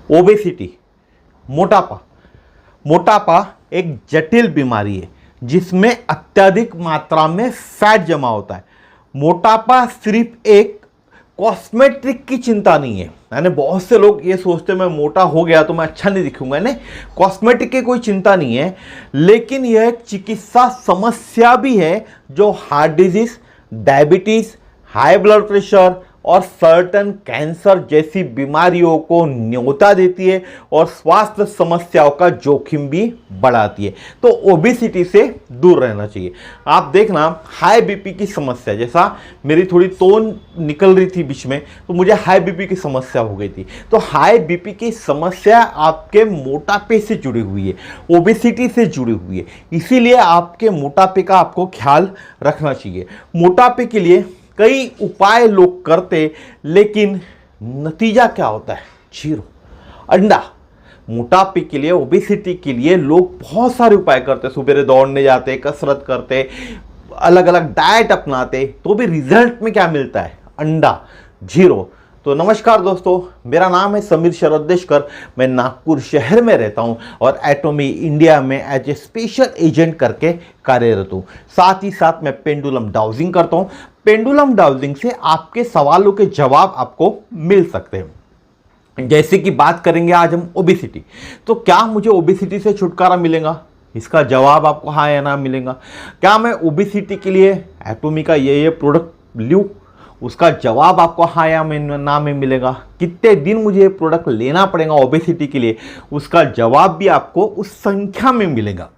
Obesity, मोटापा। मोटापा एक जटिल बीमारी है जिसमें अत्यधिक मात्रा में फैट जमा होता है। मोटापा सिर्फ एक कॉस्मेटिक की चिंता नहीं है, यानी बहुत से लोग ये सोचते हैं मैं मोटा हो गया तो मैं अच्छा नहीं दिखूंगा। नहीं, कॉस्मेटिक की कोई चिंता नहीं है, लेकिन यह एक चिकित्सा समस्या भी है जो heart disease, diabetes, high blood pressure और सर्टन कैंसर जैसी बीमारियों को न्योता देती है और स्वास्थ्य समस्याओं का जोखिम भी बढ़ाती है। तो ओबेसिटी से दूर रहना चाहिए। आप देखना, हाई बीपी की समस्या, जैसा मेरी थोड़ी तोन निकल रही थी बीच में, तो मुझे हाई बीपी की समस्या हो गई थी। तो हाई बीपी की समस्या आपके मोटापे से जुड़ी हुई है, ओबेसिटी से जुड़ी हुई है, इसीलिए आपके मोटापे का आपको ख्याल रखना चाहिए। मोटापे के लिए कई उपाय लोग करते, लेकिन नतीजा क्या होता है? जीरो। अंडा। मोटापे के लिए, ओबेसिटी के लिए लोग बहुत सारे उपाय करते, सुबह दौड़ने जाते, कसरत करते, अलग अलग डाइट अपनाते, तो भी रिजल्ट में क्या मिलता है? अंडा। जीरो। तो नमस्कार दोस्तों, मेरा नाम है समीर शरदेशकर। मैं नागपुर शहर में रहता हूं और एटॉमी इंडिया में एज ए स्पेशल एजेंट करके कार्यरत हूं। साथ ही साथ मैं पेंडुलम डाउजिंग करता हूं। पेंडुलम डाउजिंग से आपके सवालों के जवाब आपको मिल सकते हैं। जैसे कि बात करेंगे आज हम ओबेसिटी, तो क्या मुझे ओबेसिटी से छुटकारा मिलेगा? इसका जवाब आपको हाँ या ना मिलेगा। क्या मैं ओबेसिटी के लिए एटॉमी का ये प्रोडक्ट लूँ? उसका जवाब आपको हाँ या ना में मिलेगा। कितने दिन मुझे ये प्रोडक्ट लेना पड़ेगा ओबेसिटी के लिए? उसका जवाब भी आपको उस संख्या में मिलेगा।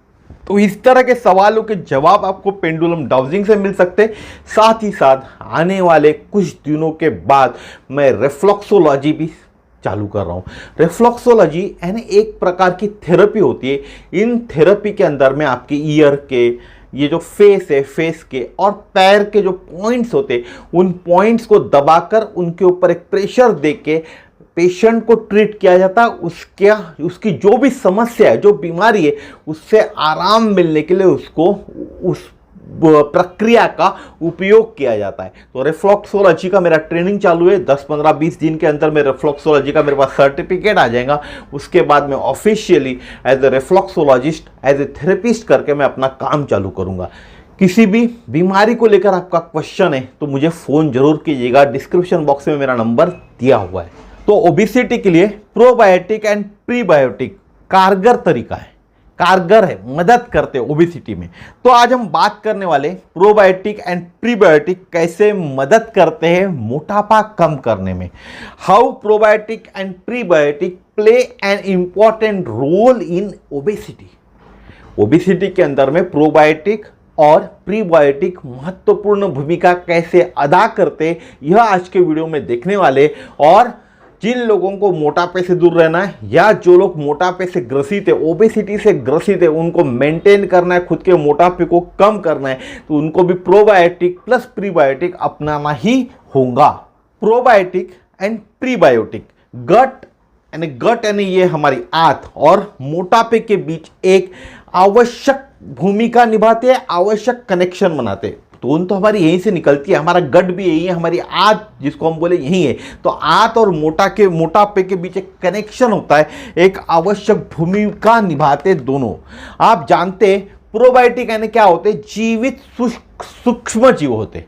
तो इस तरह के सवालों के जवाब आपको पेंडुलम डाउजिंग से मिल सकते। साथ ही साथ आने वाले कुछ दिनों के बाद मैं रिफ्लेक्सोलॉजी भी चालू कर रहा हूँ। रिफ्लेक्सोलॉजी यानी एक प्रकार की थेरेपी होती है। इन थेरेपी के अंदर में आपके ईयर के, ये जो फेस है, फेस के और पैर के जो पॉइंट्स होते, उन पॉइंट्स को दबाकर उनके ऊपर एक प्रेशर देके पेशेंट को ट्रीट किया जाता है। उसकी जो भी समस्या है, जो बीमारी है, उससे आराम मिलने के लिए उसको उस प्रक्रिया का उपयोग किया जाता है। तो रिफ्लेक्सोलॉजी का मेरा ट्रेनिंग चालू है। 10, 15, 20 दिन के अंदर में रिफ्लेक्सोलॉजी का मेरे पास सर्टिफिकेट आ जाएगा। उसके बाद मैं officially as a reflexologist, as a therapist करके मैं अपना काम चालू करूंगा। किसी भी बीमारी को लेकर आपका क्वेश्चन है तो मुझे फ़ोन जरूर कीजिएगा। डिस्क्रिप्शन बॉक्स में मेरा नंबर दिया हुआ है। तो ओबेसिटी के लिए प्रोबायोटिक एंड प्रीबायोटिक कारगर तरीका है, कारगर है, मदद करते हैं ओबेसिटी में। तो आज हम बात करने वाले प्रोबायोटिक एंड प्रीबायोटिक कैसे मदद करते हैं मोटापा कम करने में। How probiotic and prebiotic play an important role in obesity. Obesity के अंदर में प्रोबायोटिक और प्रीबायोटिक महत्वपूर्ण भूमिका कैसे अदा करते, यह आज के वीडियो में देखने वाले। और जिन लोगों को मोटापे से दूर रहना है या जो लोग मोटापे से ग्रसित है, ओबेसिटी से ग्रसित है, उनको मेंटेन करना है, खुद के मोटापे को कम करना है, तो उनको भी प्रोबायोटिक प्लस प्रीबायोटिक अपनाना ही होगा। प्रोबायोटिक एंड प्रीबायोटिक, गट यानी ये हमारी आंत और मोटापे के बीच एक आवश्यक भूमिका निभाते हैं, आवश्यक कनेक्शन बनाते हैं। तो हमारी यहीं से निकलती है, हमारा गट भी यही है, हमारी आंत जिसको हम बोले यही है। तो आंत और मोटापे के बीच एक कनेक्शन होता है, एक आवश्यक भूमिका निभाते दोनों। आप जानते प्रोबायोटिक यानी क्या होते? जीवित सूक्ष्म जीव होते।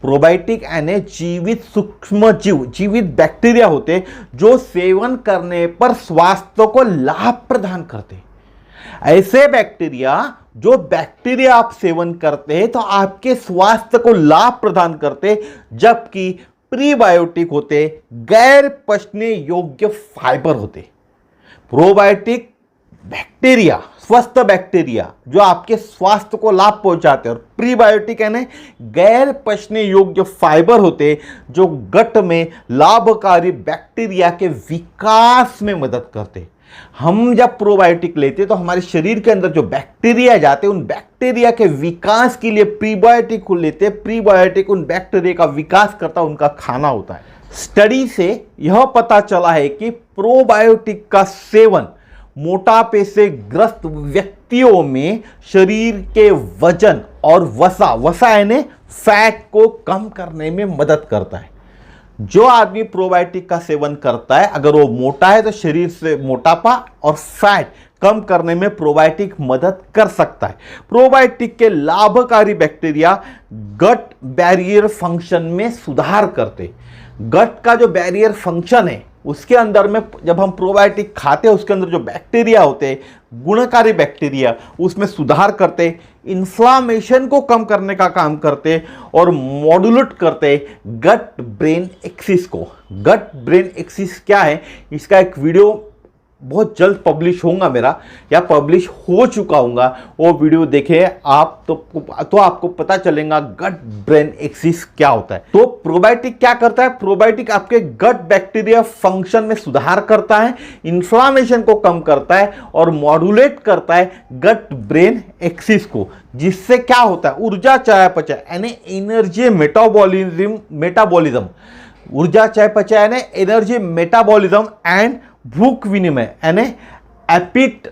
प्रोबायोटिक यानी जीवित सूक्ष्म जीव, जीवित बैक्टीरिया होते जो सेवन करने पर स्वास्थ्य को लाभ प्रदान करते। ऐसे बैक्टीरिया, जो बैक्टीरिया आप सेवन करते हैं तो आपके स्वास्थ्य को लाभ प्रदान करते, जबकि प्रीबायोटिक होते गैर पचने योग्य फाइबर होते। प्रोबायोटिक बैक्टीरिया, स्वस्थ बैक्टीरिया जो आपके स्वास्थ्य को लाभ पहुंचाते हैं, और प्रीबायोटिक यानी गैर पचने योग्य फाइबर होते जो गट में लाभकारी बैक्टीरिया के विकास में मदद करते। हम जब प्रोबायोटिक लेते हैं तो हमारे शरीर के अंदर जो बैक्टीरिया जाते हैं, उन बैक्टीरिया के विकास के लिए प्रीबायोटिक को लेते हैं। प्रीबायोटिक उन बैक्टीरिया का विकास करता, उनका खाना होता है। स्टडी से यह पता चला है कि प्रोबायोटिक का सेवन मोटापे से ग्रस्त व्यक्तियों में शरीर के वजन और वसा यानी फैट को कम करने में मदद करता है। जो आदमी प्रोबायोटिक का सेवन करता है, अगर वो मोटा है तो शरीर से मोटापा और फैट कम करने में प्रोबायोटिक मदद कर सकता है। प्रोबायोटिक के लाभकारी बैक्टीरिया गट बैरियर फंक्शन में सुधार करते। गट का जो बैरियर फंक्शन है उसके अंदर में जब हम प्रोबायोटिक खाते हैं उसके अंदर जो बैक्टीरिया होते हैं, गुणकारी बैक्टीरिया, उसमें सुधार करते, इन्फ्लामेशन को कम करने का काम करते और मॉड्यूलेट करते गट ब्रेन एक्सिस को। गट ब्रेन एक्सिस क्या है, इसका एक वीडियो बहुत जल्द पब्लिश होगा मेरा, या पब्लिश हो चुका होगा, वो वीडियो देखें आप तो आपको पता चलेगा गट ब्रेन एक्सिस क्या होता है। तो प्रोबायोटिक क्या करता है, प्रोबायोटिक आपके गट बैक्टीरिया फंक्शन में सुधार करता है, इन्फ्लामेशन को कम करता है और मॉड्यूलेट करता है गट ब्रेन एक्सिस को, जिससे क्या होता है, ऊर्जा चयापचय यानी एनर्जी मेटाबॉलिज्म, ऊर्जा चयापचय यानी एनर्जी मेटाबॉलिज्म एंड भूख विनिमय यानी एपिट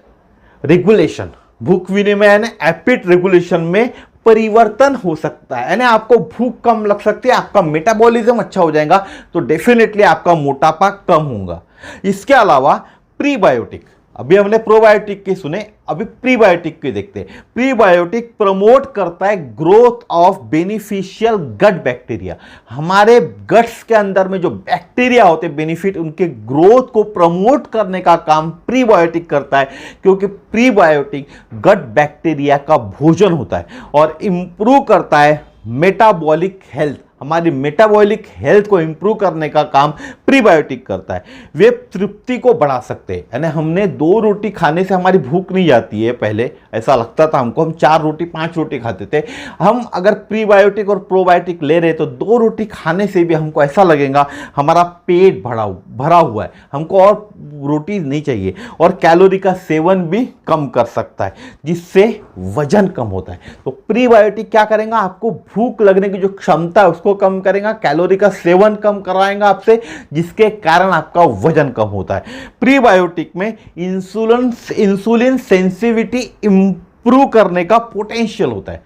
रेगुलेशन, भूख विनिमय यानी एपिट रेगुलेशन में परिवर्तन हो सकता है। यानी आपको भूख कम लग सकती है, आपका मेटाबॉलिज्म अच्छा हो जाएगा, तो डेफिनेटली आपका मोटापा कम होगा। इसके अलावा प्रीबायोटिक, अभी हमने प्रोबायोटिक के सुने, अभी प्रीबायोटिक के देखते हैं। प्रीबायोटिक प्रमोट करता है growth of beneficial gut bacteria. हमारे गट्स के अंदर में जो बैक्टीरिया होते हैं बेनिफिट, उनके ग्रोथ को प्रमोट करने का काम प्रीबायोटिक करता है, क्योंकि प्रीबायोटिक गट बैक्टीरिया का भोजन होता है और इंप्रूव करता है मेटाबॉलिक हेल्थ। हमारी मेटाबॉलिक हेल्थ को इंप्रूव करने का काम प्रीबायोटिक करता है। वे तृप्ति को बढ़ा सकते हैं, यानी हमने 2 रोटी खाने से हमारी भूख नहीं जाती है, पहले ऐसा लगता था हमको, हम 4 रोटी 5 रोटी खाते थे। हम अगर प्रीबायोटिक और प्रोबायोटिक ले रहे तो 2 रोटी खाने से भी हमको ऐसा लगेगा हमारा पेट भरा हुआ है, हमको और रोटी नहीं चाहिए, और कैलोरी का सेवन भी कम कर सकता है, जिससे वजन कम होता है। तो प्रीबायोटिक क्या करेगा, आपको भूख लगने की जो क्षमता है उसको कम करेगा, कैलोरी का सेवन कम कराएगा आपसे, जिसके कारण आपका वजन कम होता है। प्रीबायोटिक में इंसुलिन सेंसिटिविटी इंप्रूव करने का पोटेंशियल होता है।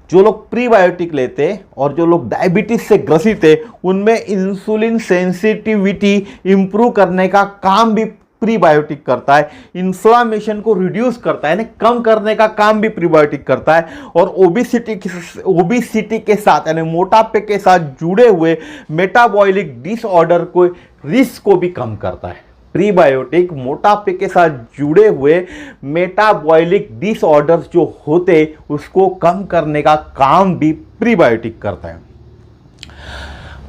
जो लोग प्रीबायोटिक लेते हैं और जो लोग डायबिटीज से ग्रसित है, उनमें इंसुलिन सेंसिटिविटी इंप्रूव करने का काम भी प्रीबायोटिक करता है। इन्फ्लामेशन को रिड्यूस करता है, यानी कम करने का काम भी प्रीबायोटिक करता है, और ओबेसिटी के साथ यानी मोटापे के साथ जुड़े हुए मेटाबॉलिक डिसऑर्डर को रिस्क को भी कम करता है। प्रीबायोटिक मोटापे के साथ जुड़े हुए मेटाबॉलिक डिसऑर्डर्स जो होते उसको कम करने का काम भी प्रीबायोटिक करता है।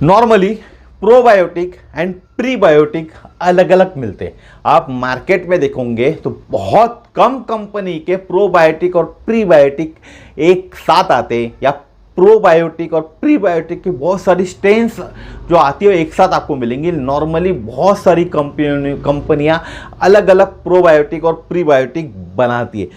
नॉर्मली प्रोबायोटिक एंड प्रीबायोटिक अलग अलग मिलते हैं। आप मार्केट में देखोगे तो बहुत कम कंपनी के प्रोबायोटिक और प्रीबायोटिक एक साथ आते हैं, या प्रोबायोटिक और प्रीबायोटिक की बहुत सारी स्ट्रेन्स जो आती है एक साथ आपको मिलेंगी। नॉर्मली बहुत सारी कंपनियां अलग अलग प्रोबायोटिक और प्रीबायोटिक बनाती है,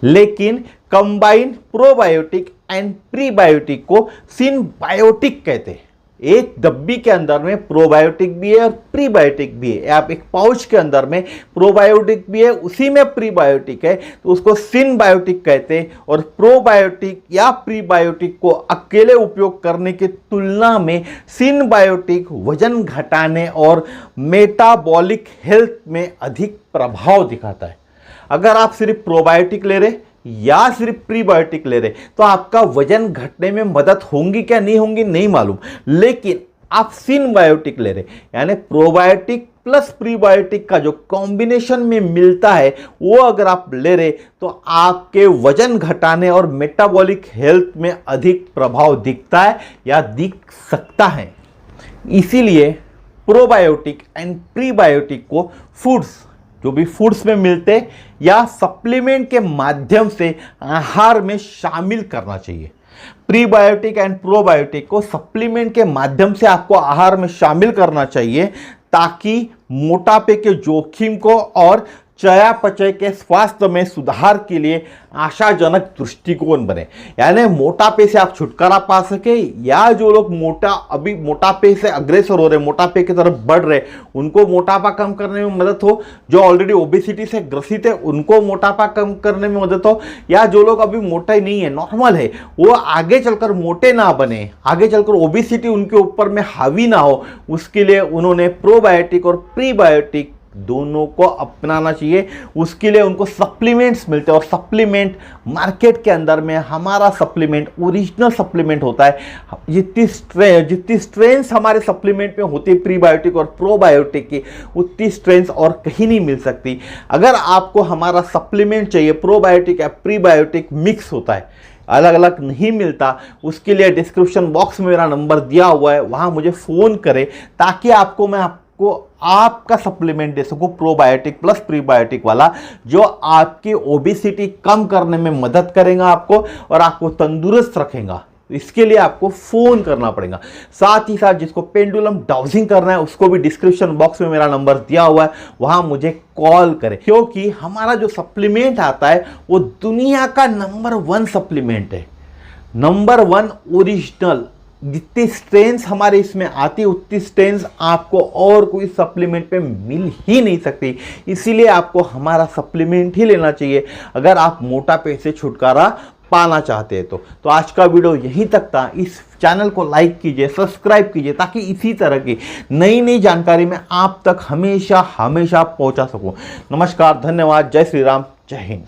लेकिन कंबाइन प्रोबायोटिक एंड प्रीबायोटिक को सिनबायोटिक कहते हैं। एक डब्बी के अंदर में प्रोबायोटिक भी है और प्रीबायोटिक भी है। आप एक पाउच के अंदर में प्रोबायोटिक भी है, उसी में प्रीबायोटिक है, तो उसको सिनबायोटिक कहते हैं। और प्रोबायोटिक या प्रीबायोटिक को अकेले उपयोग करने की तुलना में सिनबायोटिक वजन घटाने और मेटाबॉलिक हेल्थ में अधिक प्रभाव दिखाता है। अगर आप सिर्फ प्रोबायोटिक ले रहे या सिर्फ प्रीबायोटिक ले रहे तो आपका वजन घटने में मदद होंगी क्या नहीं होंगी नहीं मालूम, लेकिन आप सिनबायोटिक ले रहे यानी प्रोबायोटिक प्लस प्रीबायोटिक का जो कॉम्बिनेशन में मिलता है वो अगर आप ले रहे तो आपके वजन घटाने और मेटाबॉलिक हेल्थ में अधिक प्रभाव दिखता है या दिख सकता है। इसीलिए प्रोबायोटिक एंड प्रीबायोटिक को फूड्स जो भी फूड्स में मिलते या सप्लीमेंट के माध्यम से आहार में शामिल करना चाहिए। प्रीबायोटिक एंड प्रोबायोटिक को सप्लीमेंट के माध्यम से आपको आहार में शामिल करना चाहिए ताकि मोटापे के जोखिम को और चयापचय के स्वास्थ्य में सुधार के लिए आशाजनक दृष्टिकोण बने। यानी मोटापे से आप छुटकारा पा सके, या जो लोग अभी मोटापे से अग्रसर हो रहे, मोटापे की तरफ बढ़ रहे, उनको मोटापा कम करने में मदद हो, जो ऑलरेडी ओबेसिटी से ग्रसित है उनको मोटापा कम करने में मदद हो, या जो लोग अभी मोटा ही नहीं है, नॉर्मल है, वो आगे चलकर मोटे ना बने, आगे चलकर ओबेसिटी उनके ऊपर में हावी ना हो, उसके लिए उन्होंने प्रोबायोटिक और प्रीबायोटिक दोनों को अपनाना चाहिए। उसके लिए उनको सप्लीमेंट्स मिलते हैं, और सप्लीमेंट मार्केट के अंदर में हमारा सप्लीमेंट ओरिजिनल सप्लीमेंट होता है। जितनी स्ट्रेंथ हमारे सप्लीमेंट में होती है प्रीबायोटिक और प्रोबायोटिक की, उतनी स्ट्रेंथ और कहीं नहीं मिल सकती। अगर आपको हमारा सप्लीमेंट चाहिए, प्रोबायोटिक या प्रीबायोटिक मिक्स होता है, अलग अलग नहीं मिलता, उसके लिए डिस्क्रिप्शन बॉक्स में मेरा नंबर दिया हुआ है, वहाँ मुझे फ़ोन करें ताकि मैं आपको आपका सप्लीमेंट दे सकूं, प्रोबायोटिक प्लस प्रीबायोटिक वाला, जो आपकी ओबेसिटी कम करने में मदद करेगा आपको और आपको तंदुरुस्त रखेगा। इसके लिए आपको फ़ोन करना पड़ेगा। साथ ही साथ जिसको पेंडुलम डाउजिंग करना है उसको भी डिस्क्रिप्शन बॉक्स में मेरा नंबर दिया हुआ है, वहाँ मुझे कॉल करें, क्योंकि हमारा जो सप्लीमेंट आता है वो दुनिया का नंबर 1 सप्लीमेंट है, नंबर 1 ओरिजिनल। जितनी स्ट्रेंथ हमारे इसमें आती है उतनी स्ट्रेंथ आपको और कोई सप्लीमेंट पे मिल ही नहीं सकती। इसीलिए आपको हमारा सप्लीमेंट ही लेना चाहिए अगर आप मोटापे से छुटकारा पाना चाहते हैं। तो आज का वीडियो यहीं तक था। इस चैनल को लाइक कीजिए, सब्सक्राइब कीजिए, ताकि इसी तरह की नई नई जानकारी मैं आप तक हमेशा पहुंचा सकूं। नमस्कार, धन्यवाद, जय श्री राम, जय हिंद।